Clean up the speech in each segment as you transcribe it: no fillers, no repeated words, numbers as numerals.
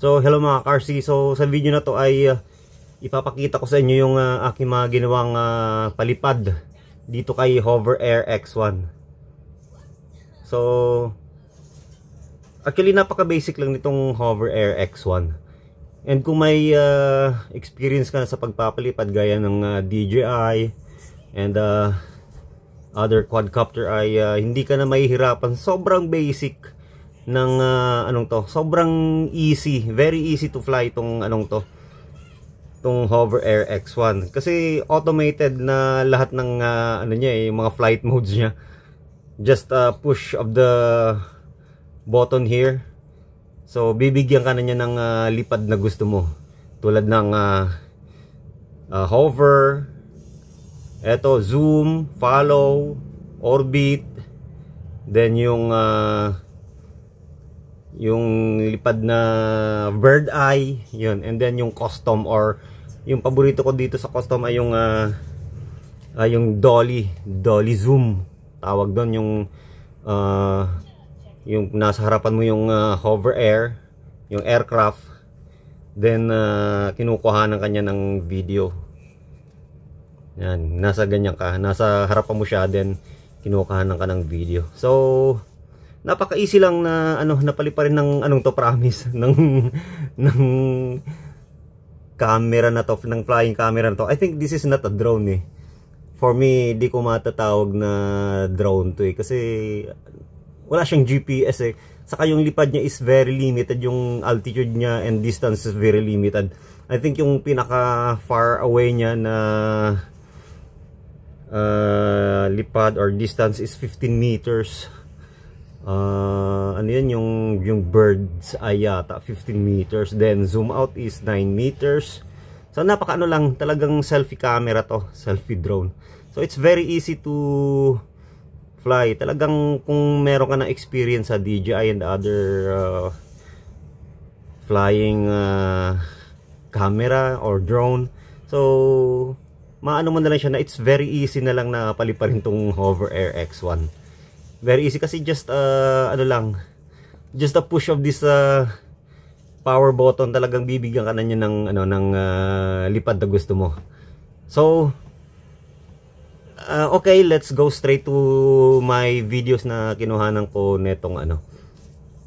So hello mga Carsy, so sa video na to ay ipapakita ko sa inyo yung aking mga ginawang palipad dito kay Hover Air X1. So actually napaka basic lang nitong Hover Air X1. And kung may experience ka na sa pagpapalipad gaya ng DJI and other quadcopter ay hindi ka na mahihirapan. Sobrang basic ng sobrang easy, very easy to fly itong tong Hover Air X1 kasi automated na lahat ng yung mga flight modes niya. Just push of the button here, so bibigyan ka na niya ng lipad na gusto mo, tulad ng hover, eto zoom, follow, orbit, then yung lipad na bird eye, yun, and then yung custom, or yung paborito ko dito sa custom ay yung dolly zoom tawag doon, yung nasa harapan mo yung hover air, yung aircraft, then kinukuha ng kanya ng video. Yan, nasa ganyan ka, nasa harapan mo siya, then kinukuha ng ka ng video. So napaka-easy lang na napaliparin ng promise ng camera na to, ng flying camera na to. I think this is not a drone eh. For me, di ko matatawag na drone to eh, kasi wala siyang GPS eh. Saka yung lipad niya is very limited, yung altitude niya and distance is very limited. I think yung pinaka far away niya na lipad or distance is 15 meters. Yung birds ay yata 15 meters, then zoom out is 9 meters. So napaka lang, talagang selfie camera to, selfie drone. So it's very easy to fly. Talagang kung meron ka na experience sa DJI and other flying camera or drone, so maano mo na lang siya na it's very easy na lang na paliparin tong Hover Air X1. Very easy kasi just just a push of this power button, talagang bibigyan ka na niya ng lipad na gusto mo. So okay, let's go straight to my videos na kinuhanan ko netong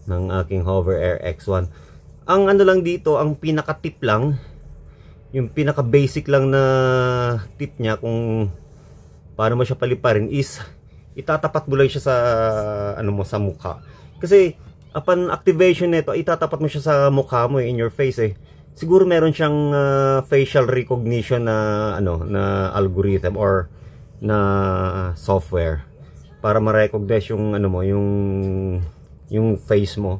ng aking Hover Air X1. Ang lang dito, ang pinaka tip lang, yung pinaka basic lang na tip niya kung paano mo siya paliparin is itatapat mo lang siya sa sa mukha. Kasi upon activation nito, itatapat mo siya sa mukha mo in your face eh. Siguro meron siyang facial recognition na na algorithm or na software para ma-recognize yung yung face mo.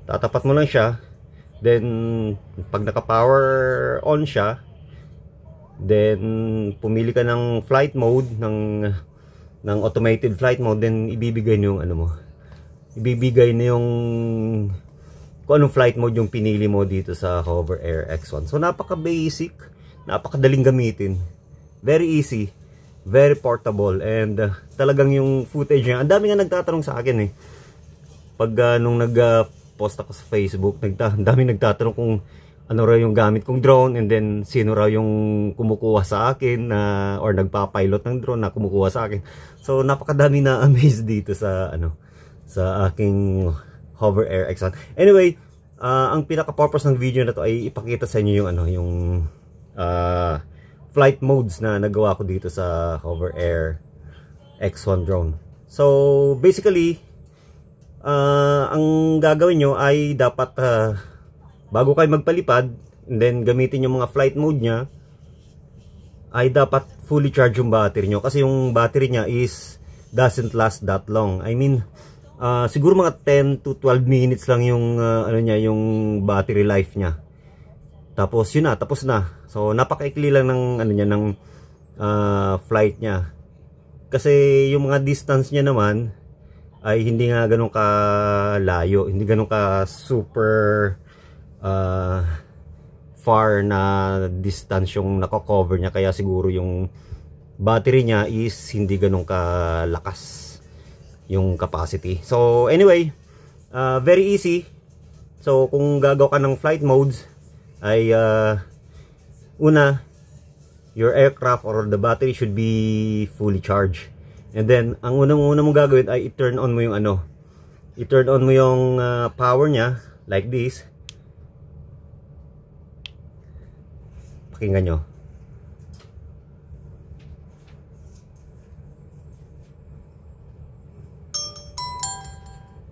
Tatapat mo lang siya, then pag naka-power on siya, then pumili ka ng flight mode, ng automated flight mode, then ibibigay niyo yung ibibigay na yung kung anong flight mode yung pinili mo dito sa Hover Air X1. So napaka basic, napakadaling gamitin, very easy, very portable, and talagang yung footage niya, ang dami nga nagtatanong sa akin eh pag nung nag-post ako sa Facebook, ang dami nagtatanong kung ano raw yung gamit kong drone, and then sino raw yung kumukuha sa akin or nagpa-pilot ng drone na kumukuha sa akin. So napakadami na amazed dito sa sa aking Hover Air X1. Anyway, ang pinaka-purpose ng video na to ay ipakita sa inyo yung flight modes na nagawa ko dito sa Hover Air X1 drone. So basically, ang gagawin nyo ay dapat bago kayo magpalipad, and then gamitin yung mga flight mode niya, ay dapat fully charge yung battery nyo, kasi yung battery niya doesn't last that long. I mean, siguro mga 10 to 12 minutes lang yung yung battery life niya. Tapos yun na, tapos na. So napakaikli lang ng ng flight niya. Kasi yung mga distance niya naman ay hindi nga ganun ka layo, hindi ganun ka super far na distance yung nako-cover niya, kaya siguro yung battery niya is hindi ganun kalakas yung capacity. So anyway, very easy, So kung gagawa ka ng flight modes ay una, your aircraft or the battery should be fully charged. And then ang unang mong gagawin ay i-turn on mo yung i-turn on mo yung power niya like this. Pakinggan nyo.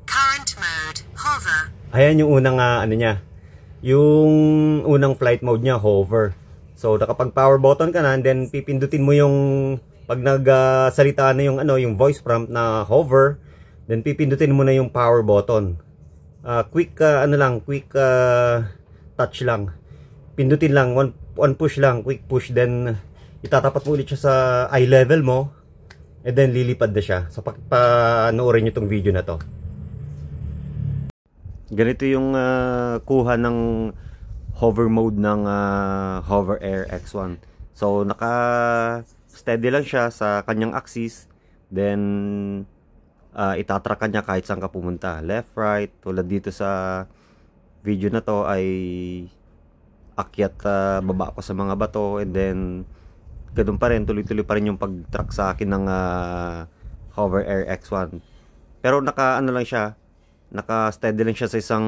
Current mode, hover. Ayan yung unang niya. Yung unang flight mode niya, hover. So nakapag power button ka na, and then pipindutin mo yung pag nagsalita na yung yung voice prompt na hover, then pipindutin mo na yung power button. Quick quick touch lang. Pindutin lang, one push lang, quick push, then itatapat mo ulit siya sa eye level mo, and then lilipad na siya. So panoorin niyo tong video na to. Ganito yung kuha ng hover mode ng Hover Air X1. So naka steady lang siya sa kanyang axis, then itatrack ka niya kahit saan ka pumunta, left, right. Tulad dito sa video na to ay akyat baba ko sa mga bato, and then ganun pa rin, tuloy-tuloy pa rin yung pag-track sa akin ng Hover Air X1. Pero naka lang siya, naka-steady lang siya sa isang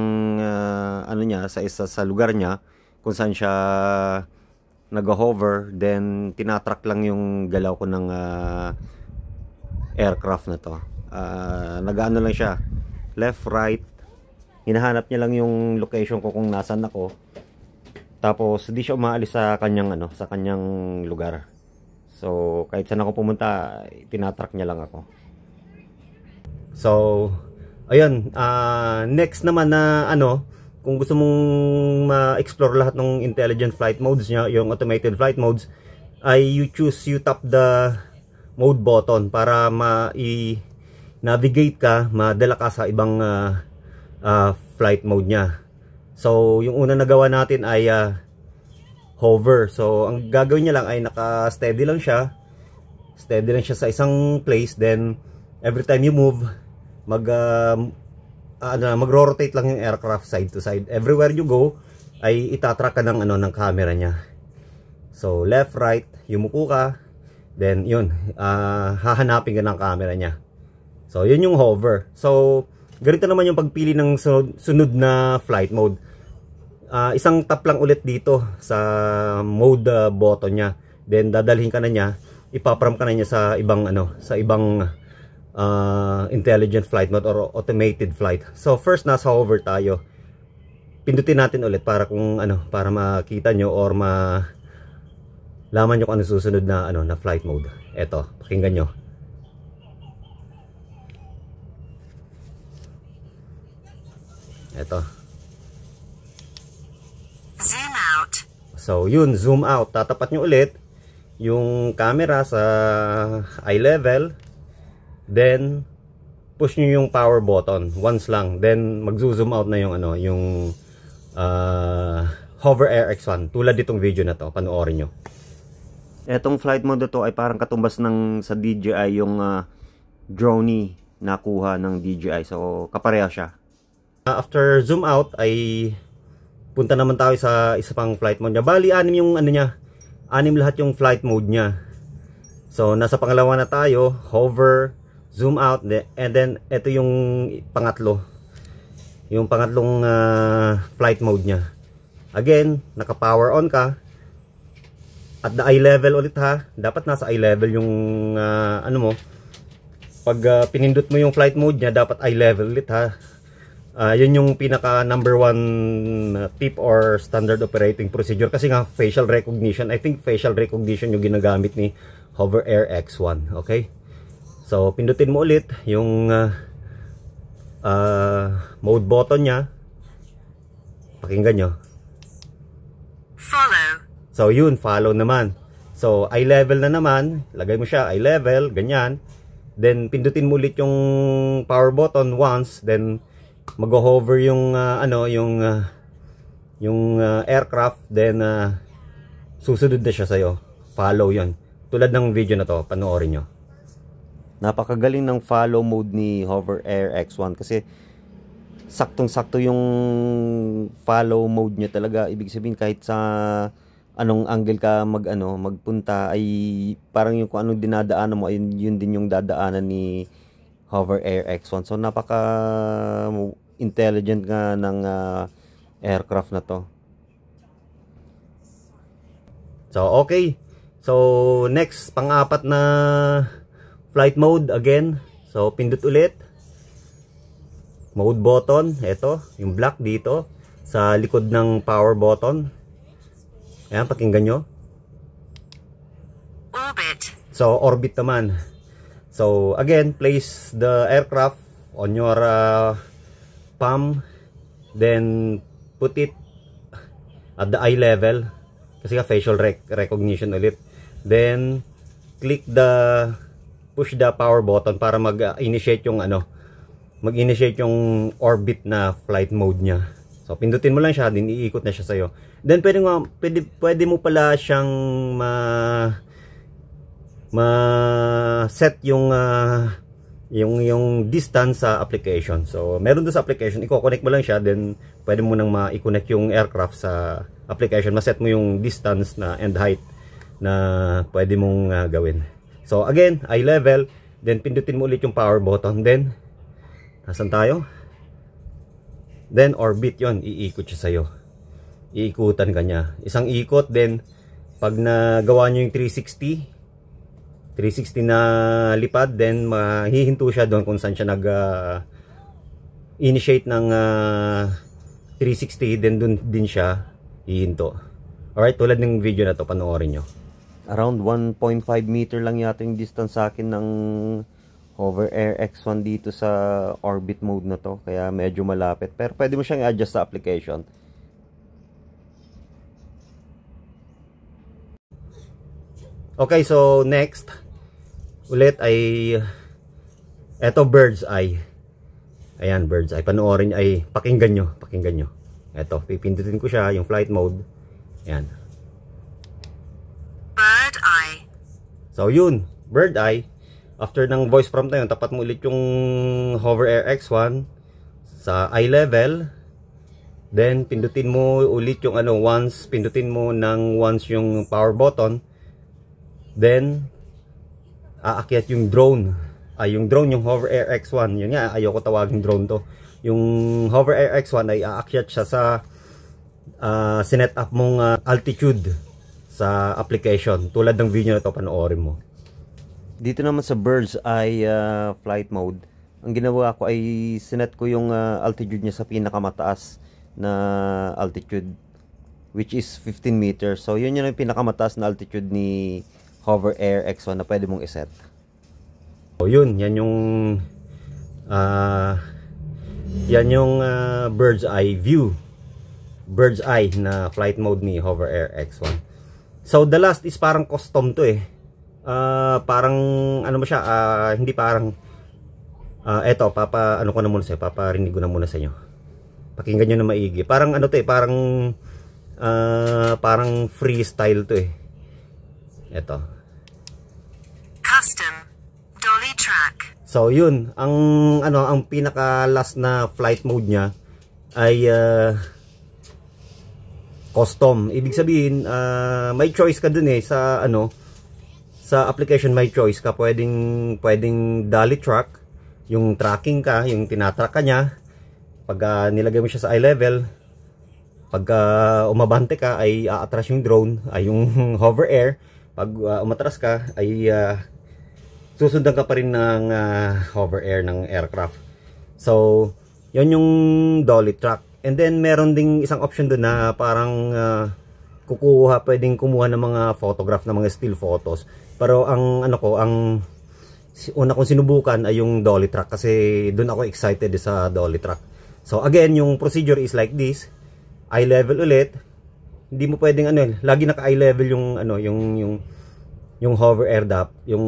sa lugar niya kung saan siya nag-hover, then tinatrack lang yung galaw ko ng aircraft na to. Nag-ano lang siya, left, right, hinahanap niya lang yung location ko kung nasaan ako, tapos hindi siya umaalis sa kanyang sa kanyang lugar. So kahit saan ako pumunta, tinatrack niya lang ako. So ayun, next naman na kung gusto mong ma-explore lahat ng intelligent flight modes niya, yung automated flight modes, ay you tap the mode button para navigate ka, madala ka sa ibang flight mode niya. So yung una nagawa natin ay hover. So ang gagawin niya lang ay naka-steady lang siya. Steady lang siya sa isang place, then every time you move, magro-rotate lang yung aircraft side to side. Everywhere you go ay itatrack ka ng ng camera niya. So left, right, yumuko ka, then yun, hahanapin ka ng camera niya. So yun yung hover. So ganito naman yung pagpili ng sunod na flight mode. Isang tap lang ulit dito sa mode button niya, then dadalhin ka na niya, ipapram ka na niya sa ibang intelligent flight mode or automated flight. So first, nasa hover tayo. Pindutin natin ulit para para makita nyo or malaman nyo kung ano susunod na na flight mode. Eto, pakinggan nyo. Eto. Zoom out. So yun, zoom out. Tatapat nyo ulit yung camera sa eye level. Then push nyo yung power button once lang, then mag-zoom out na yung yung Hover Air X1 tulad ditong video na to. Panoorin nyo. Etong flight mode na to ay parang katumbas ng sa DJI, yung drone na kuha ng DJI. So kapareha siya. After zoom out ay punta naman tayo sa isa pang flight mode niya. Bali, 6 yung niya. 6 lahat yung flight mode niya. So nasa pangalawa na tayo, hover, zoom out, and then ito yung pangatlo. Yung pangatlong flight mode niya. Again, naka-power on ka. At the eye level ulit ha. Dapat nasa eye level yung mo. Pag pinindot mo yung flight mode niya, dapat eye level ulit ha. Yun yung pinaka number 1 tip or standard operating procedure. Kasi nga facial recognition. I think facial recognition yung ginagamit ni Hover Air X1. Okay? So pindutin mo ulit yung mode button niya. Pakinggan nyo. Follow. So yun, follow naman. So eye level na naman. Lagay mo siya eye level, ganyan. Then pindutin mo ulit yung power button once, then mag-hover yung aircraft, then susunod na siya sa'yo. Follow yon. Tulad ng video na to, panoorin nyo. Napakagaling ng follow mode ni Hover Air X1 kasi saktong-sakto yung follow mode niya talaga. Ibig sabihin kahit sa anong angle ka magpunta ay parang yung kung anong dinadaanan mo ay yun din yung dadaanan ni Hover Air X1. So napaka intelligent nga ng aircraft na to. So okay. So next, pang-apat na flight mode again. So pindot ulit. Mode button, ito, yung black dito sa likod ng power button. Ayan, pakinggan nyo. Orbit. So orbit naman. So again, place the aircraft on your palm, then put it at the eye level kasi ka facial recognition ulit. Then push the power button para mag-initiate yung mag-initiate yung orbit na flight mode niya. So pindutin mo lang siya, din iikot na siya sa iyo. Then pwede mo pala siyang set yung distance sa application. So meron doon sa application, i-connect mo lang siya, then pwede mo nang ma-connect yung aircraft sa application. Ma-set mo yung distance na and height na pwede mong gawin. So again, eye level, then pindutin mo ulit yung power button, then nasan tayo? Then orbit, yon, iikot siya sa'yo. Iikutan ka niya. Isang ikot, then pag nagawa nyo yung 360 na lipad, then mahihinto siya doon kung saan siya initiate ng 360, then doon din siya hihinto. Alright, tulad ng video na to, panoorin nyo. Around 1.5 meter lang yata yung distance sa akin ng Hover Air X1 dito sa orbit mode na to, kaya medyo malapit, pero pwede mo siyang i-adjust sa application. Okay, so next ulit ay eto, bird's eye. Ayan, bird's eye. Panoorin ay pakinggan nyo. Eto, pipindutin ko siya, yung flight mode. Ayan. Bird eye. So yun, bird eye. After ng voice prompt na yun, tapat mo ulit yung Hover Air X1 sa eye level. Then pindutin mo ulit yung pindutin mo once yung power button. Then aakyat yung drone. Yung Hover Air X1. Yun nga, ayoko tawagin drone to. Yung Hover Air X1 ay aakyat siya sa sinet up mong altitude sa application. Tulad ng video na to, panoorin mo. Dito naman sa bird's eye flight mode, ang ginawa ko ay sinet ko yung altitude niya sa pinakamataas na altitude, which is 15 meters. So yun yung pinakamataas na altitude ni Hover Air X1 na pwede mong iset. So yun, yan yung bird's eye view, bird's eye na flight mode ni Hover Air X1. So the last is parang custom to parang hindi parang eto, ko na muna sa'yo, paparinig ko na muna sa inyo, pakinggan nyo na maigi. Parang parang freestyle to eto, Custom dolly track. so yun, ang pinaka last na flight mode niya ay custom. Ibig sabihin, may choice ka dun sa application, may choice ka. Pwedeng dolly track, yung tracking ka, yung tinatrack ka niya. Pag nilagay mo siya sa eye level, pag umabante ka ay aatras yung drone, ay yung hover air. Pag umatras ka ay susundan ka pa rin ng hover air ng aircraft. So yun yung dolly track. And then meron ding isang option doon na parang pwedeng kumuha ng mga photograph, ng mga still photos. Pero ang una kong sinubukan ay yung dolly track kasi doon ako excited sa dolly track. So again, yung procedure is like this. Eye level ulit. Hindi mo pwedeng lagi naka eye level yung hover air yung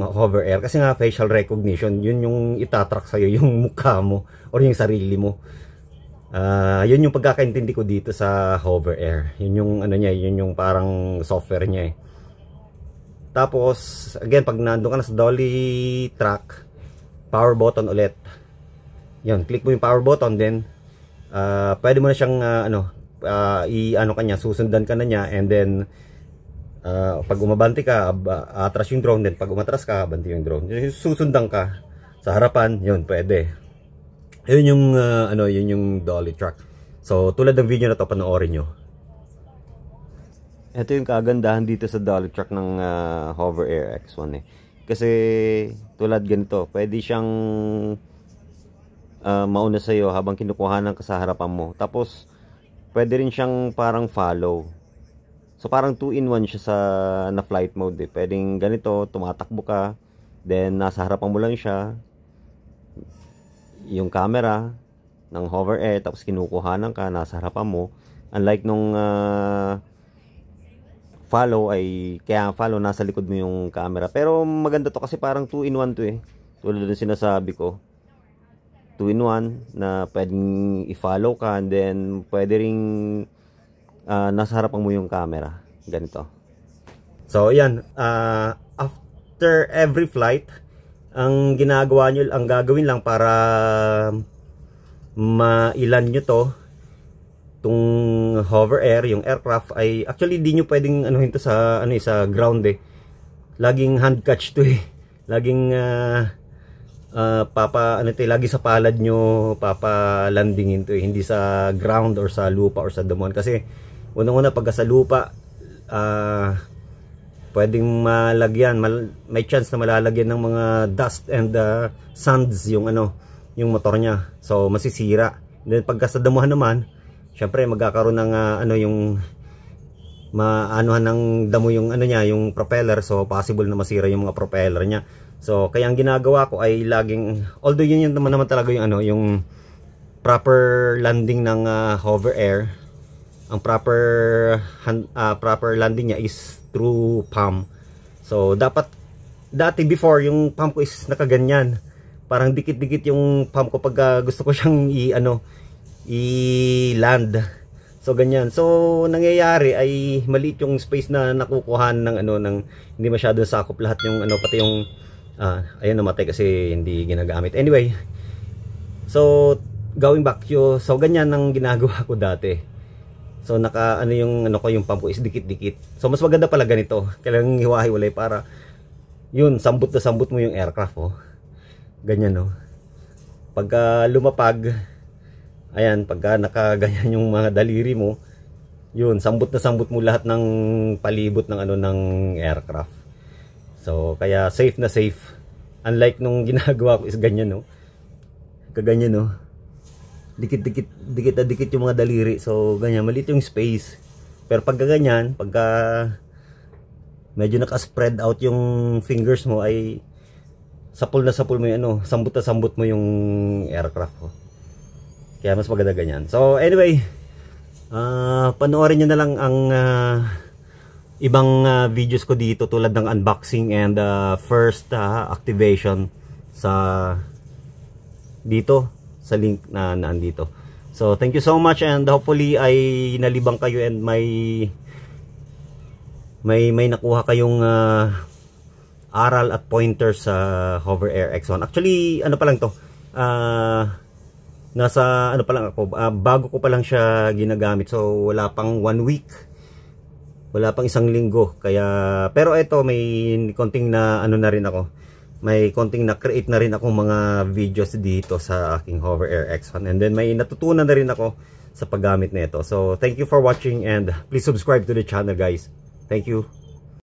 hover air kasi nga facial recognition, yun yung itatrack sa iyo, yung mukha mo or yung sarili mo. Yun yung pagkakaintindi ko dito sa hover air. Yun yung yun yung parang software niya Tapos again, pag nandoon ka na sa dolly track, power button ulit. Yun, click mo yung power button, then pwede mo na siyang i-ano kanya, susundan ka na niya, and then pag umabante ka, atras yung drone, then pag umatras ka, abanti yung drone. Susundan ka sa harapan, yun, pwede. Yun yung yun yung dolly track. So tulad ng video na to, panoorin nyo. Ito yung kagandahan dito sa dolly track ng Hover Air X1 eh. Kasi tulad ganito, pwede siyang mauna sa'yo habang kinukuhanan ka sa harapan mo. Tapos pwede rin siyang parang follow. So parang 2-in-1 siya sa na flight mode eh. Pwedeng ganito, tumatakbo ka, then nasa harapan mo lang siya, yung camera ng Hover Air, tapos kinukuhanan ka, nasa harapan mo. Unlike nung follow ay, kaya follow nasa likod mo yung camera. Pero maganda to kasi parang 2-in-1 to eh. Tulad ng sinasabi ko, 2-in-1 na pwedeng i-follow ka, and then pwede ring nasa harapan mo yung camera. Ganito. So yan, after every flight, ang ginagawa nyo, ang gagawin lang para mailan nyo to, itong Hover Air, yung aircraft, ay actually di nyo pwedeng anuhin to sa sa ground eh. Laging hand catch to eh. Laging lagi sa palad nyo papa-landingin to eh. Hindi sa ground or sa lupa or sa damuhan. Kasi unang-una pagka sa lupa, pwedeng malagyan, may chance na malalagyan ng mga dust and sands yung yung motor niya. So masisira. Then pagka sa damuhan naman, syempre magkakaroon ng yung maanuhan ng damo yung niya, yung propeller. So possible na masira yung mga propeller niya. So kaya ang ginagawa ko ay laging, although yun naman talaga yung yung proper landing ng Hover Air, ang proper landing niya is through palm. So dapat, dati before yung palm ko is nakaganyan, parang dikit-dikit yung palm ko pag gusto ko siyang i-land. So ganyan. So nangyayari ay maliit yung space na nakukuhan ng ng hindi masyadong sakop lahat yung pati yung ayun, namatay kasi hindi ginagamit. Anyway, so going back so ganyan ang ginagawa ko dati. So naka yung yung pump ko is dikit-dikit. So mas maganda pala ganito. Kailangan hiwa-hiwalay para yun, sambot na sambot mo yung aircraft Ganyan Pagka lumapag, ayan, pagka nakaganyan yung mga daliri mo, yun, sambot na sambot mo lahat ng palibot ng ng aircraft. So kaya safe na safe. Unlike nung ginagawa ko is ganyan kaganyan dikit yung mga daliri. So ganyan, maliit yung space. Pero pagka ganyan, pagka medyo naka-spread out yung fingers mo, ay sapul na sapul mo yung sambot na sambot mo yung aircraft Kaya mas maganda ganyan. So anyway, panoorin nyo na lang ang ibang videos ko dito, tulad ng unboxing and first activation sa dito sa link na naandito. So thank you so much, and hopefully ay nalibang kayo and may nakuha kayong aral at pointers sa Hover Air X1. Actually pa lang to, nasa pa lang ako, bago ko pa lang siya ginagamit. So wala pang 1 week, wala pang 1 linggo. Kaya pero ito, may konting na na rin ako, may konting na create na rin akong mga videos dito sa aking Hover Air X1, and then may natutunan na rin ako sa paggamit nito. So thank you for watching, and please subscribe to the channel, guys. Thank you.